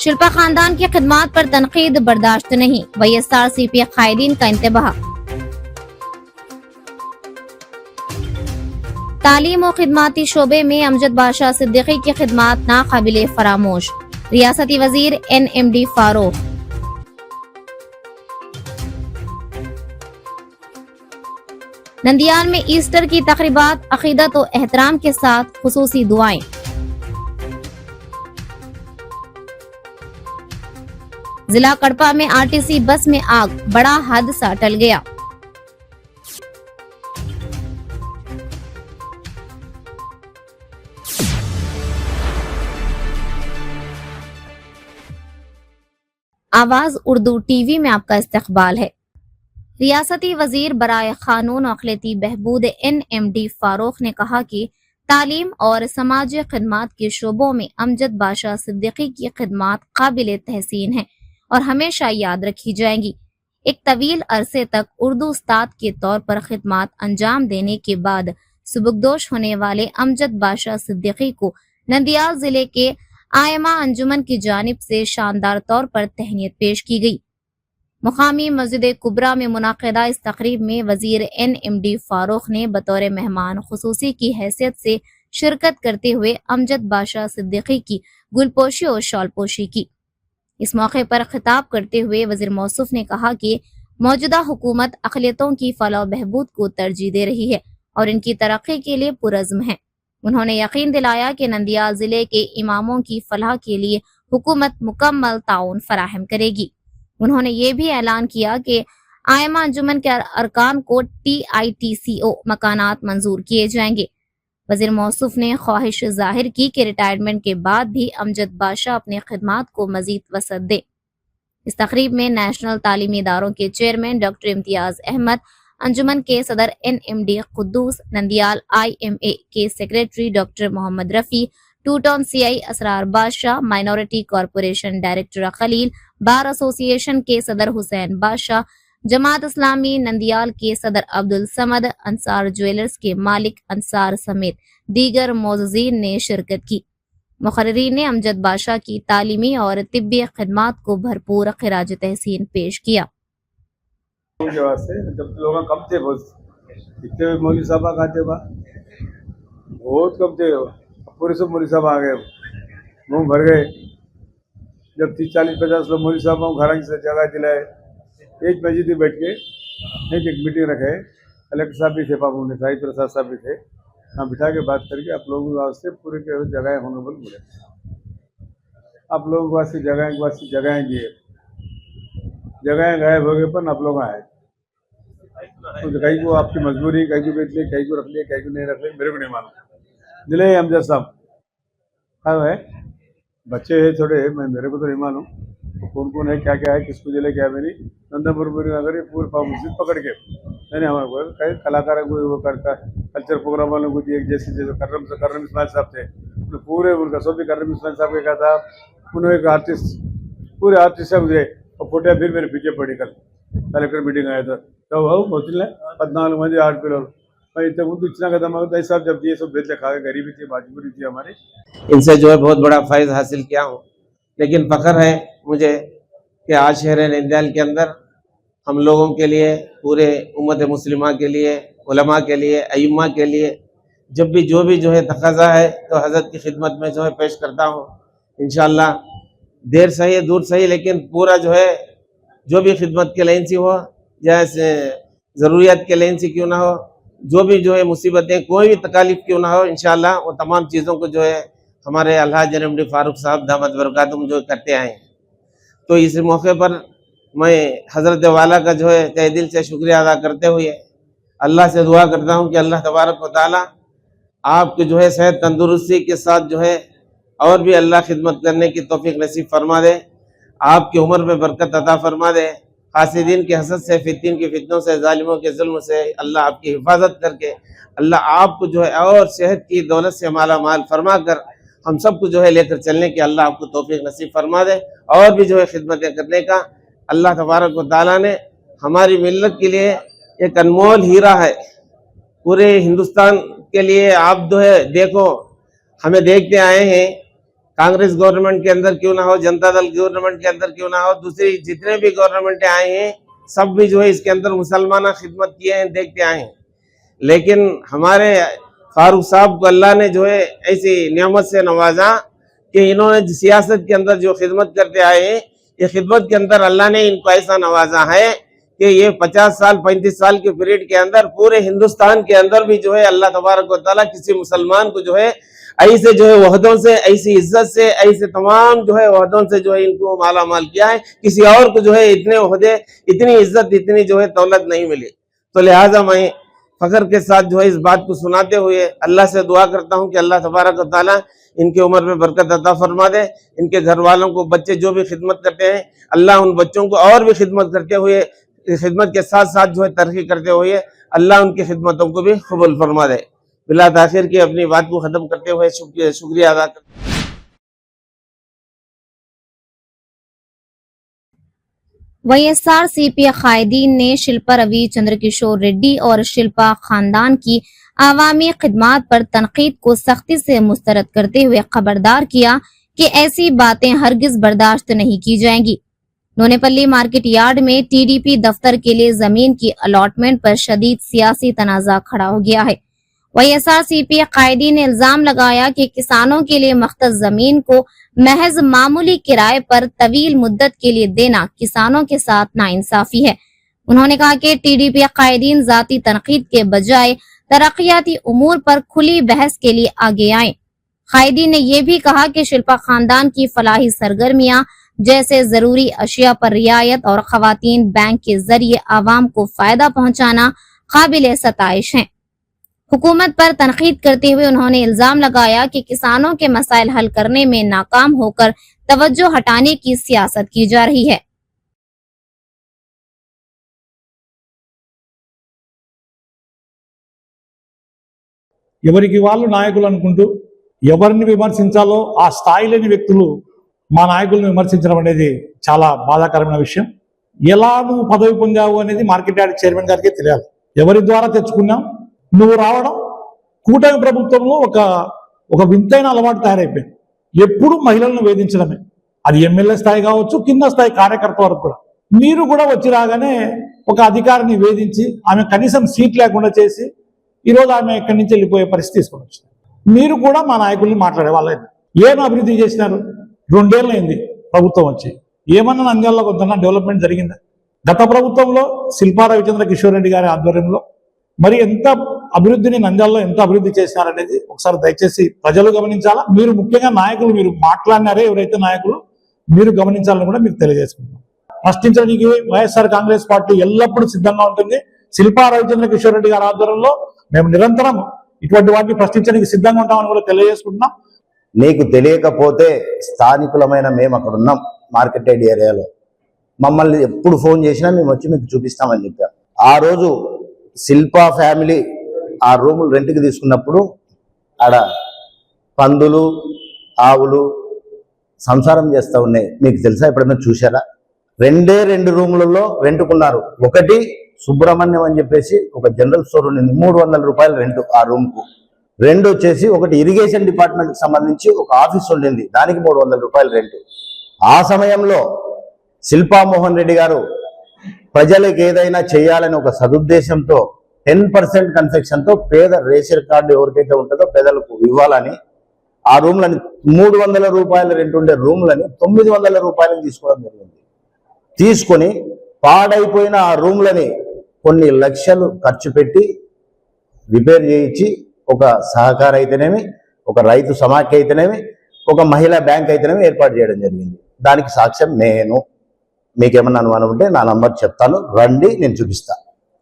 शिल्पा खानदान की खिदमात पर तनकीद बर्दाश्त नहीं, YSRCP कायदीन का इंतबाह। तालीम और खिदमाती शोबे में अमजद बादशाह सिद्दीकी की खिदमात नाकाबिले फरामोश, रियासती वजीर NMD फारूक। नंदियाल में ईस्टर की तकरीबात अकीदत और एहतराम के साथ खुसूसी दुआएं। जिला कड़पा में RTC बस में आग, बड़ा हादसा टल गया। आवाज उर्दू TV में आपका इस्तकबाल है। रियासती वजीर बराए कानून और अक़लियती बहबूद NMD फारूक ने कहा कि तालीम और समाजी खिदमात के शोबों में अमजद बादशाह सिद्दीकी की खिदमात काबिल तहसीन है और हमेशा याद रखी जाएंगी। एक तवील अरसे तक उर्दू उस्ताद के तौर पर खिदमात अंजाम देने के बाद सुबुकदोश होने वाले अमजद बादशाह सिद्दीकी को नंदियाल जिले के आयमा अंजुमन की जानिब से शानदार तौर पर तहनीत पेश की गई। मुकामी मस्जिद कुबरा में मुनाकिदा इस तकरीब में वजीर NMD फारूक ने बतौर मेहमान खुसूसी की हैसियत से शिरकत करते हुए अमजद बादशाह सिद्दीकी की गुलपोशी और शॉलपोशी की। इस मौके पर खिताब करते हुए वजीर मौसूफ ने कहा कि मौजूदा हुकूमत अक़लियतों की फलाह बहबूद को तरजीह दे रही है और इनकी तरक्की के लिए पुरज़्म है। उन्होंने यकीन दिलाया कि नंदियाल जिले के इमामों की फलाह के लिए हुकूमत मुकम्मल ताउन फराहम करेगी। उन्होंने ये भी ऐलान किया कि आयमा अंजुमन के अरकान को TITCO मकानात मंजूर किए जाएंगे। वजीर मौसूफ ने ख्वाहिश जाहिर की कि रिटायरमेंट के बाद भी अमजद बादशाह अपने खिदमात को मजीद वसअत दे। इस तकरीब में नेशनल तालीमी इदारों के चेयरमैन डॉक्टर इम्तियाज अहमद, अंजुमन के सदर NMD कुद्दूस, नंदियाल IMA के secretary doctor Mohammad Rafi, two town CI Asrar Badshah, minority corporation director Khalil, bar association के सदर हुसैन बादशाह, जमात इस्लामी नंदियाल के सदर अब्दुल समद, अंसार ज्वेलर्स के मालिक अंसार समेत दीगर मौजूदीन ने शिरकत की। मुक़र्रिरीन ने अमजद बादशाह की तालीमी और तिब्बी खिदमात को भरपूर खिराज तहसीन पेश किया। जब लोग कम थे, इतने मौलवी साहब आते बहुत कम थे, पूरे सब मौलवी साहब आ गए, मुँह भर गए। जब 30-40-50 लोग मौलवी साहब घर से जगह दिलाए, एक मस्जिद में बैठ के एक मीटिंग रखे। कलेक्टर साहब भी थे, बाबू ने साहिब प्रसाद साहब भी थे, वहाँ बिठा के बात करके आप लोगों के वास्ते पूरे जगह होनेबल बोले, आप लोगों के वास्ते जगहें दिए, जगहें गायब हो गए, पर आप लोग आए तो कहीं को आपकी मजबूरी, कहीं को बेच ले, कहीं को रख लिया, कहीं को नहीं रख लिया, मेरे को नहीं मालूम। दिले अमजद साहब हाँ है, बच्चे है थोड़े, मैं मेरे को तो नहीं मालूम कौन कौन है, क्या क्या है, किसको दिले क्या भी नहीं। नंदापुर नगर पूरे मस्जिद पकड़ के मैंने हमारे को कई कलाकारों को वो करता कल्चर प्रोग्राम वालों को दिए, जैसे जैसे कर्रम इस्माइल साहब थे, पूरे उनका सब भी कर्रम इस्माइल साहब का था। उन्होंने एक आर्टिस्ट पूरे आर्टिस्ट सब गए और फोटो फिर मेरे पीछे पड़ी। कलेक्टर मीटिंग आया था तब వచ్చిన 14 మంది ఆడపిల్లలు ఇంత ముందు ఇచ్చిన కదా మాకు దై साहब जब ये सब बेच खा गरीबी थी, मजबूरी थी हमारी। इनसे जो है बहुत बड़ा फैज़ हासिल किया हूँ, लेकिन फ़ख्र है मुझे कि आज शहर नंदियाल के अंदर हम लोगों के लिए, पूरे उम्मत मुस्लिमा के लिए, उलमा के लिए, अइम्मा के लिए जब भी जो है तक़ाज़ा है तो हज़रत की खिदमत में जो है पेश करता हूँ। इंशाअल्लाह देर सही है दूर सही, लेकिन पूरा जो भी खिदमत के लाइन से हो, जैसे ज़रूरियात के लाइन से क्यों ना हो, जो भी मुसीबतें, कोई भी तकालीफ क्यों ना हो, इंशाअल्लाह वो तमाम चीज़ों को हमारे अलहाज NMD फारूक साहब दामद बरकातुहुम करते आए हैं। तो इस मौके पर मैं हज़रत वाला का तहे दिल से शुक्रिया अदा करते हुए अल्लाह से दुआ करता हूँ कि अल्लाह तबारक व तआला आपको सेहत तंदुरुस्ती के साथ और भी अल्लाह खिदमत करने की तौफीक नसीब फरमा दे, आपकी उम्र में बरकत अता फरमा दे, हासिदीन के हसद से, फितीन के फितनों से, जालिमों के जुल्म से अल्लाह आपकी हिफाजत करके अल्लाह आपको और सेहत की दौलत से माला माल फरमा कर हम सबको लेकर चलने की अल्लाह आपको तौफीक नसीब फरमा दे। और भी खिदमतें करने का अल्लाह तबारक व तआला ने हमारी मिल्लत के लिए एक अनमोल हीरा है, पूरे हिंदुस्तान के लिए। आप देखो, हमें देखते आए हैं, कांग्रेस गवर्नमेंट के अंदर क्यों ना हो, जनता दल गवर्नमेंट के अंदर क्यों ना हो, दूसरी जितने भी गवर्नमेंट आए हैं सब भी जो है इसके अंदर मुसलमाना खिदमत किए हैं, देखते आए हैं। लेकिन हमारे फारूक साहब को अल्लाह ने जो है ऐसी नियामत से नवाजा कि इन्होंने सियासत के अंदर जो खिदमत करते आए हैं, ये खिदमत के अंदर अल्लाह ने इनको ऐसा नवाजा है कि ये 50 साल 35 साल के पीरियड के अंदर पूरे हिंदुस्तान के अंदर भी जो है अल्लाह तबारक व तआला किसी मुसलमान को जो है ऐसे जो है वहदों से, ऐसी इज्जत से, ऐसे तमाम जो है वहदों से जो है इनको माला माल किया है। किसी और को जो है इतने वहदे, इतनी इज्जत, इतनी जो है दौलत नहीं मिली। तो लिहाजा मैं फख्र के साथ जो है इस बात को सुनाते हुए अल्लाह से दुआ करता हूँ कि अल्लाह तबारक व तआला इनकी उम्र में बरकत अता फरमा दे। इनके घर वालों को, बच्चे जो भी खिदमत करते हैं, अल्लाह उन बच्चों को और भी खिदमत करते हुए, खिदमत के साथ साथ जो है तरक्की करते हुए अल्लाह उनकी खिदमतों को भी कबूल फरमा दे। बिला ताखिर की अपनी बात को खत्म करते हुए शुक्रिया अदा करता हूं। YSRCP कायदीन ने शिल्पा रवि चंद्रकिशोर रेड्डी और शिल्पा खानदान की आवामी खिदमात पर तनकीद को सख्ती से मुस्तरद करते हुए खबरदार किया कि ऐसी बातें हरगिज बर्दाश्त नहीं की जाएंगी। नोनेपल्ली मार्केट यार्ड में TDP दफ्तर के लिए जमीन की अलॉटमेंट पर शदीद सियासी तनाजा खड़ा हो गया है। YSRCP कायदीन ने इल्जाम लगाया कि किसानों के लिए मख्तस जमीन को महज मामूली किराए पर तवील मुद्दत के लिए देना किसानों के साथ नाइंसाफी है। उन्होंने कहा कि TDP कायदीन जाती तनकीद के बजाय तरक्याती उमूर पर खुली बहस के लिए आगे आए। कायदीन ने यह भी कहा कि शिल्पा खानदान की फलाही सरगर्मियां जैसे जरूरी अशिया पर रियायत और खवातीन बैंक के जरिए आवाम को फायदा पहुंचाना काबिल सताइश हैं। हुकूमत पर तनकीद करते हुए उन्होंने इल्जाम लगाया कि किसानों के मसाइल हल करने में नाकाम होकर तवज्जो हटाने की सियासत की जा रही है। ఎవరికి వాళ్ళు నాయకులు అనుకుంటూ ఎవరిని విమర్శించాలో ఆ స్థాయి లేని వ్యక్తులు మా నాయకులను విమర్శించడం అనేది చాలా బాధాకరమైన విషయం. ఎలా నువ్వు పదవి పొందావు అనేది మార్కెట్ యార్డ్ చైర్మన్ గారికి తెలియాలి. ఎవరి ద్వారా తెచ్చుకున్నాం, నువ్వు రావడం కూటమి ప్రభుత్వంలో ఒక వింతైన అలవాటు తయారైపోయింది. ఎప్పుడు మహిళలను వేధించడమే, అది ఎమ్మెల్యే స్థాయి కావచ్చు, కింద స్థాయి కార్యకర్త వరకు కూడా. మీరు కూడా వచ్చి రాగానే ఒక అధికారిని వేధించి ఆమె కనీసం సీట్ లేకుండా చేసి ఈరోజు ఆమె ఇక్కడి నుంచి వెళ్ళిపోయే పరిస్థితి తీసుకొని వచ్చింది. మీరు కూడా మా నాయకుల్ని మాట్లాడే వాళ్ళైంది. ఏం అభివృద్ధి చేసినారు? 2 ఏళ్ళు అయింది ప్రభుత్వం వచ్చి. ఏమన్నా నంద్యాలలో కొంత డెవలప్మెంట్ జరిగిందా? గత ప్రభుత్వంలో శిల్పా రవిచంద్ర కిషోర్ రెడ్డి గారి ఆధ్వర్యంలో మరి ఎంత అభివృద్ధిని నంద్యాలలో ఎంత అభివృద్ధి చేసినారనేది ఒకసారి దయచేసి ప్రజలు గమనించాలా. మీరు ముఖ్యంగా నాయకులు, మీరు మాట్లాడినారే ఎవరైతే నాయకులు, మీరు గమనించాలని కూడా మీకు తెలియజేసుకుంటున్నాం. ప్రశ్నించడానికి వైఎస్ఆర్ కాంగ్రెస్ పార్టీ ఎల్లప్పుడూ సిద్ధంగా ఉంటుంది. శిల్పా రవిచంద్ర కిషోర్ రెడ్డి గారి ఆధ్వర్యంలో మేము నిరంతరం ఇటువంటి వాటిని ప్రశ్నించడానికి సిద్ధంగా ఉంటామని కూడా తెలియజేసుకుంటున్నాం. నీకు తెలియకపోతే స్థానికులమైన మేము అక్కడ ఉన్నాం మార్కెట్ యార్డ్ ఏరియాలో. మమ్మల్ని ఎప్పుడు ఫోన్ చేసినా మేము వచ్చి మీకు చూపిస్తామని చెప్పాం. ఆ రోజు శిల్పా ఫ్యామిలీ ఆ రూములు రెంట్కి తీసుకున్నప్పుడు ఆడ పందులు, ఆవులు సంసారం చేస్తూ ఉన్నాయి. మీకు తెలుసా? ఎప్పుడైనా చూసారా? 2 రూములలో రెంట్కున్నారు. ఒకటి సుబ్రహ్మణ్యం అని చెప్పేసి ఒక జనరల్ స్టోర్ ఉండింది, 300 రూపాయలు రెంట్ ఆ రూమ్కు. 2 వచ్చేసి ఒకటి ఇరిగేషన్ డిపార్ట్మెంట్కి సంబంధించి ఒక ఆఫీస్ ఉండింది, దానికి 300 రూపాయలు రెంట్. ఆ సమయంలో శిల్పా మోహన్ రెడ్డి గారు ప్రజలకు ఏదైనా చేయాలని ఒక సదుద్దేశంతో 10% కన్సెషన్తో పేద రేషన్ కార్డు ఎవరికైతే ఉంటుందో పేదలకు ఇవ్వాలని ఆ రూమ్లని 300 రూపాయల రెంట్ ఉండే రూమ్లని 900 రూపాయలకు తీసుకోవడం జరిగింది. తీసుకొని పాడైపోయిన ఆ రూమ్లని కొన్ని లక్షలు ఖర్చు పెట్టి రిపేర్ చేయించి ఒక సహకార అయితేనేమి, ఒక రైతు సమాఖ్య అయితేనేమి, ఒక మహిళా బ్యాంక్ అయితేనేమి ఏర్పాటు చేయడం జరిగింది. దానికి సాక్ష్యం నేను. మీకేమన్నా అనుమానం ఉంటే నా నంబర్ చెప్తాను, రండి, నేను చూపిస్తా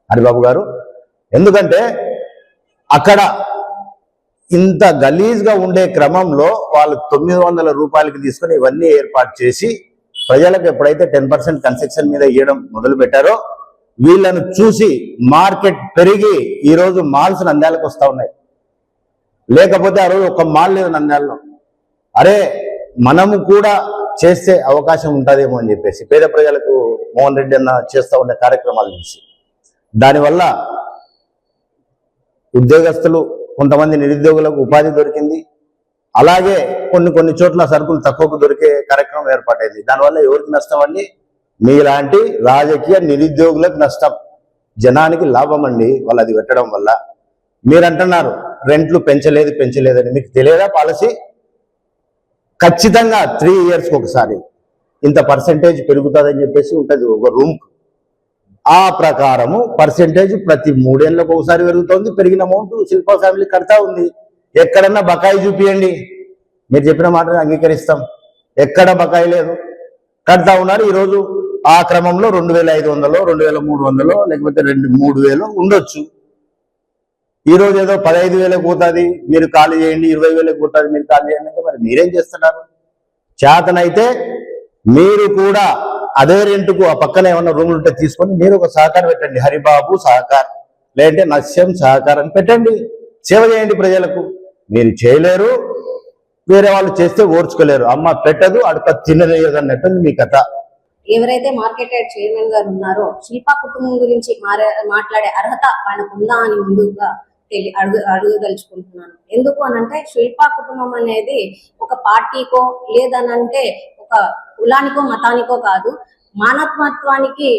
హరిబాబు గారు. ఎందుకంటే అక్కడ ఇంత గలీజ్గా ఉండే క్రమంలో వాళ్ళు 900 రూపాయలకి తీసుకొని ఇవన్నీ ఏర్పాటు చేసి ప్రజలకు ఎప్పుడైతే 10% కన్సెషన్ మీద ఇవ్వడం మొదలు పెట్టారో వీళ్ళను చూసి మార్కెట్ పెరిగి ఈరోజు మాల్స్ నంద్యాలకు వస్తూ ఉన్నాయి. లేకపోతే ఆ రోజు ఒక మాల్ లేదు నంద్యాలలో. అరే మనము కూడా చేస్తే అవకాశం ఉంటుందేమో అని చెప్పేసి పేద ప్రజలకు మోహన్ రెడ్డి అన్న చేస్తూ ఉండే కార్యక్రమాలు చూసి దానివల్ల ఉద్యోగస్తులు, కొంతమంది నిరుద్యోగులకు ఉపాధి దొరికింది. అలాగే కొన్ని చోట్ల సరుకులు తక్కువకు దొరికే కార్యక్రమం ఏర్పాటైంది. దానివల్ల ఎవరికి నష్టం అండి? మీలాంటి రాజకీయ నిరుద్యోగులకు నష్టం, జనానికి లాభం అండి వాళ్ళు అది పెట్టడం వల్ల. మీరు అంటున్నారు రెంట్లు పెంచలేదని, మీకు తెలియదా పాలసీ? ఖచ్చితంగా 3 yearsకి ఒకసారి ఇంత పర్సెంటేజ్ పెరుగుతుందని చెప్పేసి ఉంటుంది ఒక రూమ్కు. ఆ ప్రకారము పర్సెంటేజ్ ప్రతి 3 ఏళ్ళకు ఒకసారి పెరుగుతుంది. పెరిగిన అమౌంట్ శిల్పా ఫ్యామిలీ కడతా ఉంది. ఎక్కడన్నా బకాయి చూపియండి, మీరు చెప్పిన మాటని అంగీకరిస్తాం. ఎక్కడ బకాయి లేదు, కడతా ఉన్నారు. ఈరోజు ఆ క్రమంలో 2500, 2300 లేకపోతే 3,000 ఉండొచ్చు. ఈరోజు ఏదో 15,000 పోతుంది, మీరు ఖాళీ చేయండి, 20,000 పోతుంది, మీరు ఖాళీ చేయండి అంటే మరి మీరేం చేస్తున్నారు? చేతనైతే మీరు కూడా అదే రెంట్కు ఆ పక్కన ఏమన్నా రూములు ఉంటే తీసుకొని మీరు ఒక సహకారం పెట్టండి, హరిబాబు సహకార్ లేదంటే నస్యం సహకార్ అని పెట్టండి. సేవ చేయండి ప్రజలకు. మీరు చేయలేరు, వేరే వాళ్ళు చేస్తే ఓర్చుకోలేరు. అమ్మ పెట్టదు అడుక తినలేదు అన్నట్టు మీ కథ. ఎవరైతే మార్కెట్ యార్డ్ చైర్మన్ గారు ఉన్నారో శిల్పా కుటుంబం గురించి మాట్లాడే అర్హత ఆయనకు ఉందా అని ముందుగా అడుగుదలుచుకుంటున్నాను. ఎందుకు అనంటే శిల్పా కుటుంబం అనేది ఒక పార్టీకో లేదనంటే ఒక కులానికో మతానికో కాదు, మానవత్వానికి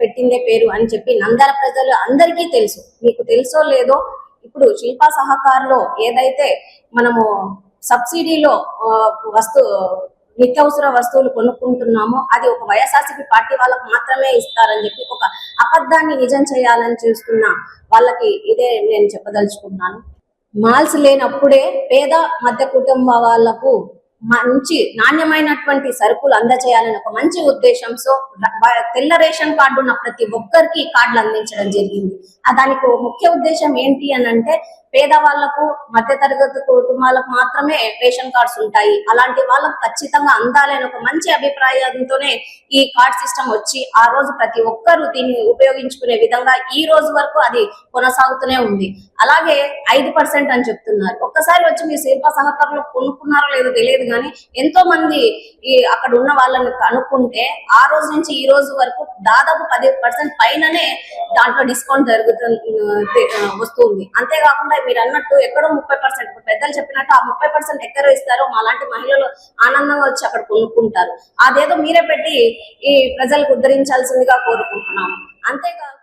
పెట్టిందే పేరు అని చెప్పి నంద్యాల ప్రజలు అందరికీ తెలుసు. మీకు తెలుసో లేదో, ఇప్పుడు శిల్పా సహకార్లో ఏదైతే మనము సబ్సిడీలో నిత్యావసర వస్తువులు కొనుక్కుంటున్నామో అది ఒక వైఎస్ఆర్సీపీ పార్టీ వాళ్ళకు మాత్రమే ఇస్తారని చెప్పి ఒక అబద్ధాన్ని నిజం చేయాలని చూస్తున్న వాళ్ళకి ఇదే నేను చెప్పదలుచుకుంటున్నాను. మాల్స్ లేనప్పుడే పేద మధ్య కుటుంబ వాళ్లకు మంచి నాణ్యమైనటువంటి సరుకులు అందజేయాలని ఒక మంచి ఉద్దేశంతో తెల్ల రేషన్ కార్డు ఉన్న ప్రతి ఒక్కరికి కార్డులు అందించడం జరిగింది. దానికి ముఖ్య ఉద్దేశం ఏంటి అని అంటే పేదవాళ్లకు మధ్య తరగతి కుటుంబాలకు మాత్రమే రేషన్ కార్డ్స్ ఉంటాయి, అలాంటి వాళ్ళకు ఖచ్చితంగా అందాలి అని ఒక మంచి అభిప్రాయంతోనే ఈ కార్డ్ సిస్టమ్ వచ్చి ఆ రోజు ప్రతి ఒక్కరూ దీన్ని ఉపయోగించుకునే విధంగా ఈ రోజు వరకు అది కొనసాగుతూనే ఉంది. అలాగే 5% అని చెప్తున్నారు. ఒక్కసారి వచ్చి మీరు శిల్పా సహకారంలో కొనుక్కున్నారో లేదో తెలియదు, కానీ ఎంతో మంది అక్కడ ఉన్న వాళ్ళని కనుక్కుంటే ఆ రోజు నుంచి ఈ రోజు వరకు దాదాపు 10% పైననే దాంట్లో డిస్కౌంట్ వస్తుంది. అంతేకాకుండా మీరు అన్నట్టు ఎక్కడో 30%, పెద్దలు చెప్పినట్టు ఆ 30% ఎక్కడ ఇస్తారో మాలాంటి మహిళలు ఆనందంగా వచ్చి అక్కడ కొనుక్కుంటారు. అదేదో మీరే పెట్టి ఈ ప్రజలకు ఉద్ధరించాల్సిందిగా కోరుకుంటున్నాము. అంతేకాదు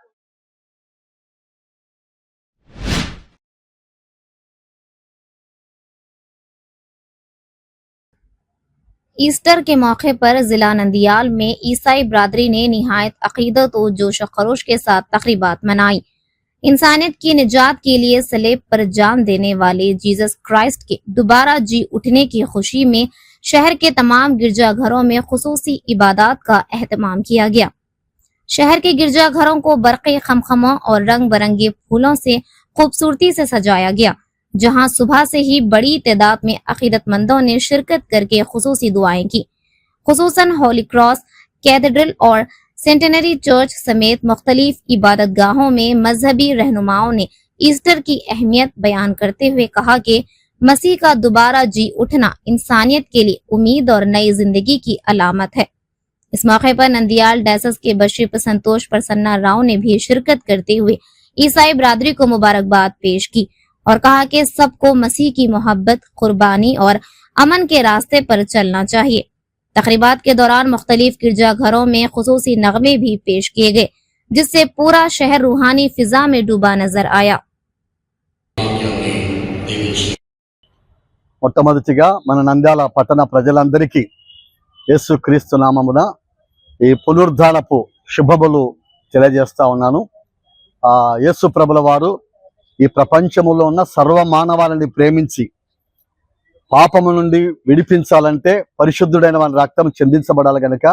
ईस्टर के मौके पर जिला नंदियाल में ईसाई बरादरी ने निहायत अकीदत और जोश व खरोश के साथ तकरीबात मनाई। इंसानियत की निजात के लिए सलेब पर जान देने वाले जीसस क्राइस्ट के दोबारा जी उठने की खुशी में शहर के तमाम गिरजाघरों में खुसूसी इबादत का एहतमाम किया गया। शहर के गिरजाघरों को बरक़ी खमखमों और रंग बिरंगे फूलों से खूबसूरती से सजाया गया, जहां सुबह से ही बड़ी तादाद में अकीदतमंदों ने शिरकत करके खुसूसी दुआएं की। खुसूसन होली क्रॉस कैथेड्रल और सेंटेनरी चर्च समेत मुख्तलिफ इबादतगाहों में मजहबी रहनुमाओं ने ईस्टर की अहमियत बयान करते हुए कहा कि मसीह का दोबारा जी उठना इंसानियत के लिए उम्मीद और नई जिंदगी की अलामत है। इस मौके पर नंदियाल डायसेस के बशिप संतोष प्रसन्ना राव ने भी शिरकत करते हुए ईसाई बरादरी को मुबारकबाद पेश की और कहा कि सबको मसीह की मोहब्बत, कुर्बानी और अमन के रास्ते पर चलना चाहिए। तकरीबात के दौरान मुख्तलिफ गिरजाघरों में खुसूसी नगमे भी पेश किए गए, जिससे पूरा शहर रूहानी फिजा में डूबा नजर आया। మొట్టమొదటిగా మన నంద్యాల పట్టణ ప్రజలందరికీ యేసుక్రీస్తు నామమున ఈ పునరుద్ధానపు శుభములు తెలియజేస్తా ఉన్నాను. యేసు ప్రభుల వారు ఈ ప్రపంచములో ఉన్న సర్వ మానవాళిని ప్రేమించి పాపము నుండి విడిపించాలంటే పరిశుద్ధుడైన వారి రక్తం చెందించబడాలి కనుక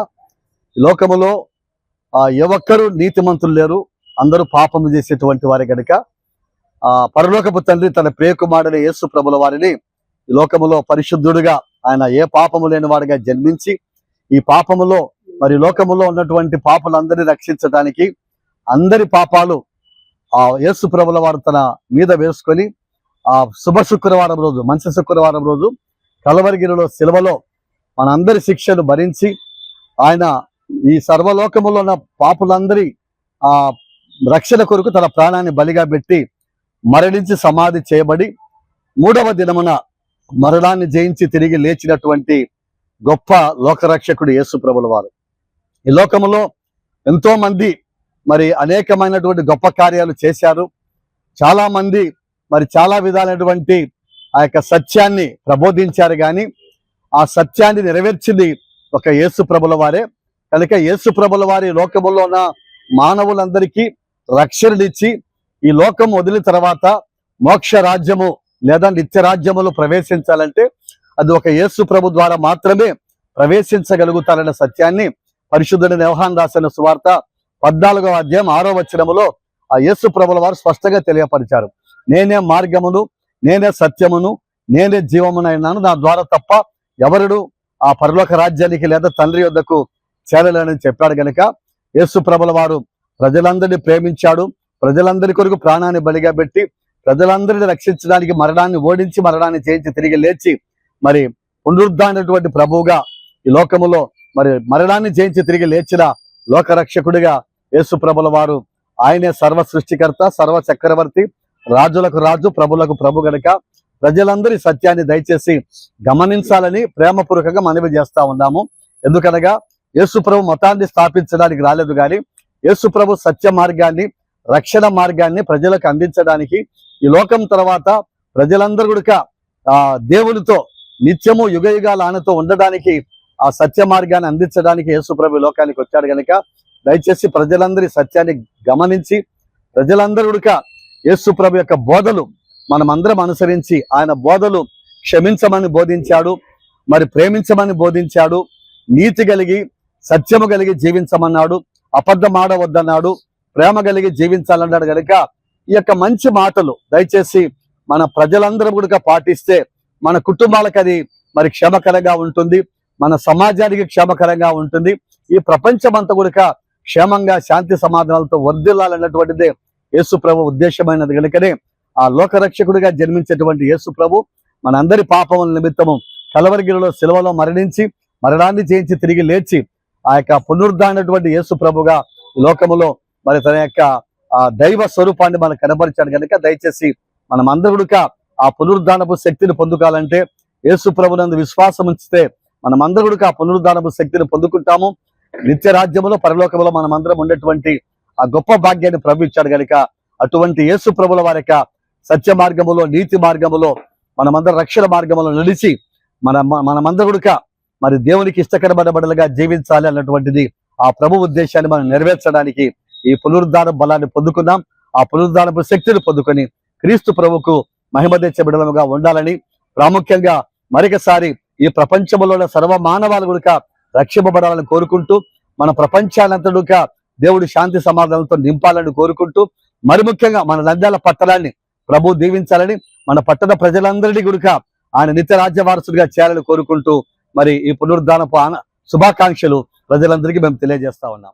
లోకములో ఏ ఒక్కరు నీతిమంతులు లేరు, అందరూ పాపము చేసేటువంటి వారే కనుక పరలోకపు తండ్రి తన ప్రియకుమారుడైన యేసు ప్రభుల వారిని ఈ లోకములో పరిశుద్ధుడుగా, ఆయన ఏ పాపము లేని వాడిగా జన్మించి ఈ పాపములో మరి లోకములో ఉన్నటువంటి పాపులందరినీ రక్షించడానికి అందరి పాపాలు యేసు ప్రభుల వారు తన మీద వేసుకొని శుభ శుక్రవారం రోజు, మంచి శుక్రవారం రోజు కలవరిగిరిలో శిలువలో మనందరి శిక్షను భరించి ఆయన ఈ సర్వలోకములో ఉన్న పాపులందరి రక్షణ కొరకు తన ప్రాణాన్ని బలిగా పెట్టి మరణించి సమాధి చేయబడి 3వ దినమున మరణాన్ని జయించి తిరిగి లేచినటువంటి గొప్ప లోకరక్షకుడు యేసు ప్రభుల వారు. ఈ లోకములో ఎంతో మంది మరి అనేకమైనటువంటి గొప్ప కార్యాలు చేశారు. చాలా మంది మరి చాలా విధాలైనటువంటి ఆ యొక్క సత్యాన్ని ప్రబోధించారు, కానీ ఆ సత్యాన్ని నెరవేర్చింది ఒక యేసు ప్రభుల వారే. కనుక యేసు ప్రభుల వారి లోకములో ఉన్న మానవులందరికీ రక్షణనిచ్చి ఈ లోకం వదిలిన తర్వాత మోక్ష రాజ్యము లేదా నిత్య రాజ్యములు ప్రవేశించాలంటే అది ఒక యేసు ప్రభు ద్వారా మాత్రమే ప్రవేశించగలుగుతారన్న సత్యాన్ని పరిశుద్ధుడైన యోహాను రాసిన సువార్త 14వ అధ్యాయం 6వ వచనములో ఆ యేసు ప్రభుల వారు స్పష్టంగా తెలియపరిచారు. నేనే మార్గమును, నేనే సత్యమును, నేనే జీవమునైనాను, నా ద్వారా తప్ప ఎవరుడు ఆ పరలోక రాజ్యానికి లేదా తండ్రి యొద్దకు చేరలేనని చెప్పాడు. గనుక యేసు ప్రభుల వారు ప్రజలందరినీ ప్రేమించాడు. ప్రజలందరి కొరకు ప్రాణాన్ని బలిగా పెట్టి ప్రజలందరినీ రక్షించడానికి మరణాన్ని ఓడించి మరణాన్ని జయించి తిరిగి లేచి మరి పునరుద్ధరణటువంటి ప్రభువుగా ఈ లోకములో మరి మరణాన్ని జయించి తిరిగి లేచిన లోకరక్షకుడిగా యేసు ప్రభుల వారు. ఆయనే సర్వ సృష్టికర్త, సర్వ చక్రవర్తి, రాజులకు రాజు, ప్రభులకు ప్రభు. గనుక ప్రజలందరి సత్యాన్ని దయచేసి గమనించాలని ప్రేమపూర్వకంగా మనవి చేస్తా ఉన్నాము. ఎందుకనగా యేసు ప్రభు మతాన్ని స్థాపించడానికి రాలేదు, కానీ యేసు ప్రభు సత్య మార్గాన్ని, రక్షణ మార్గాన్ని ప్రజలకు అందించడానికి, ఈ లోకం తర్వాత ప్రజలందరూ కూడా దేవునితో నిత్యము యుగయుగాల ఆనతో ఉండడానికి ఆ సత్య మార్గాన్ని అందించడానికి యేసు ప్రభు లోకానికి వచ్చాడు. కనుక దయచేసి ప్రజలందరి సత్యాన్ని గమనించి ప్రజలందరూ కూడా యేసు ప్రభు యొక్క బోధలు మనమందరం అనుసరించి, ఆయన బోధలు క్షమించమని బోధించాడు, మరి ప్రేమించమని బోధించాడు, నీతి కలిగి సత్యము కలిగి జీవించమన్నాడు, అబద్ధం ఆడవద్దన్నాడు, ప్రేమ కలిగి జీవించాలన్నాడు. కనుక ఈ యొక్క మంచి మాటలు దయచేసి మన ప్రజలందరూ కూడా పాటిస్తే మన కుటుంబాలకు అది మరి క్షేమకరంగా ఉంటుంది, మన సమాజానికి క్షేమకరంగా ఉంటుంది. ఈ ప్రపంచమంతా కూడా క్షేమంగా శాంతి సమాధానాలతో వర్ధిల్లాలన్నటువంటిదే యేసు ప్రభు ఉద్దేశమైనది. కనుకనే ఆ లోకరక్షకుడిగా జన్మించేటువంటి యేసు ప్రభు మనందరి పాపముల నిమిత్తము కలవరిగిరిలో శిలువలో మరణించి మరణాన్ని జయించి తిరిగి లేచి ఆ యొక్క పునరుద్ధరణటువంటి యేసు ప్రభుగా లోకములో మరి తన యొక్క దైవ స్వరూపాన్ని మనకు కనబరిచాడు. కనుక దయచేసి మనం అందరూ ఆ పునరుద్ధానపు శక్తిని పొందుకోవాలంటే యేసు ప్రభునందు విశ్వాసం ఉంచితే మనం అందరూ కూడా ఆ పునరుద్ధానపు శక్తిని పొందుకుంటాము. నిత్య రాజ్యములో పరలోకములో మనం అందరం ఉండేటువంటి ఆ గొప్ప భాగ్యాన్ని ప్రభు ఇచ్చాడు. కనుక అటువంటి యేసు ప్రభుల వారి యొక్క సత్య మార్గములో, నీతి మార్గములో మనమందరం రక్షణ మార్గములో నడిచి మనమందరూ కూడా మరి దేవునికి ఇష్టకరమైన బడులుగా జీవించాలి అన్నటువంటిది ఆ ప్రభు ఉద్దేశాన్ని మనం నెరవేర్చడానికి ఈ పునరుద్ధాన బలాన్ని పొందుకున్నాం. ఆ పునరుద్ధానపు శక్తిని పొందుకొని క్రీస్తు ప్రభుకు మహిమ తెచ్చే బిడ్డలుగా ఉండాలని, ప్రాముఖ్యంగా మరొకసారి ఈ ప్రపంచంలో సర్వ మానవాలు కూడా రక్షింపబడాలని కోరుకుంటూ, మన ప్రపంచానంతడుగా దేవుడి శాంతి సమాధానంతో నింపాలని కోరుకుంటూ, మరి ముఖ్యంగా మన నంద్యాల పట్టణాన్ని ప్రభు దీవించాలని, మన పట్టణ ప్రజలందరినీ కూడా ఆయన నిత్య రాజ్య వారసుడిగా చేయాలని కోరుకుంటూ మరి ఈ పునరుద్ధానపు శుభాకాంక్షలు ప్రజలందరికీ మేము తెలియజేస్తా ఉన్నాం.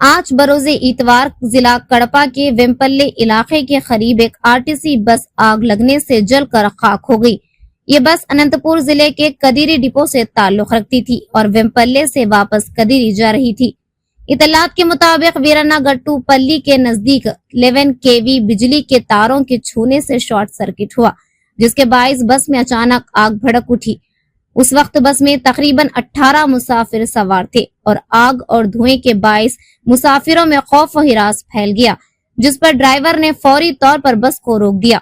आज बरोज़े इतवार जिला कड़पा के वेम्पल्ले इलाके के करीब एक आरटीसी बस आग लगने से जलकर खाक हो गई। ये बस अनंतपुर जिले के कदीरी डिपो से ताल्लुक रखती थी और वेम्पल्ले से वापस कदीरी जा रही थी। इतलात के मुताबिक वीराना गट्टू पल्ली के नजदीक 11 kV बिजली के तारों के छूने से शॉर्ट सर्किट हुआ, जिसके बायस बस में अचानक आग भड़क उठी। उस वक्त बस में तकरीबन 18 मुसाफिर सवार थे और आग और धुएं के बायस मुसाफिरों में खौफ व हिरास फैल गया, जिस पर ड्राइवर ने फौरी तौर पर बस को रोक दिया।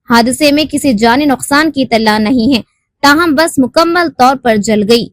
हादसे में किसी जानी नुकसान की इत्तला नहीं है, ताहम बस मुकम्मल तौर पर जल गई।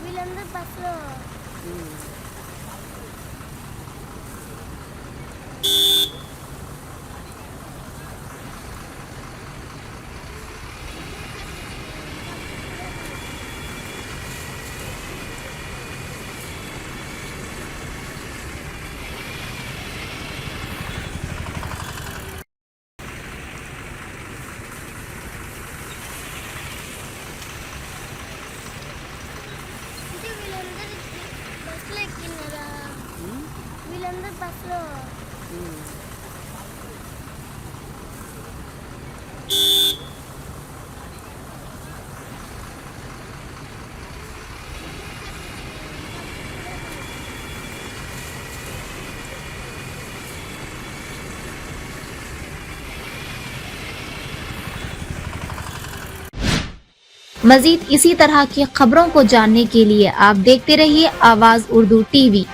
వీళ్ళందరూ బస్సులో బస్సులో मजीद इसी तरह की खबरों को जानने के लिए आप देखते रहिए आवाज उर्दू टीवी।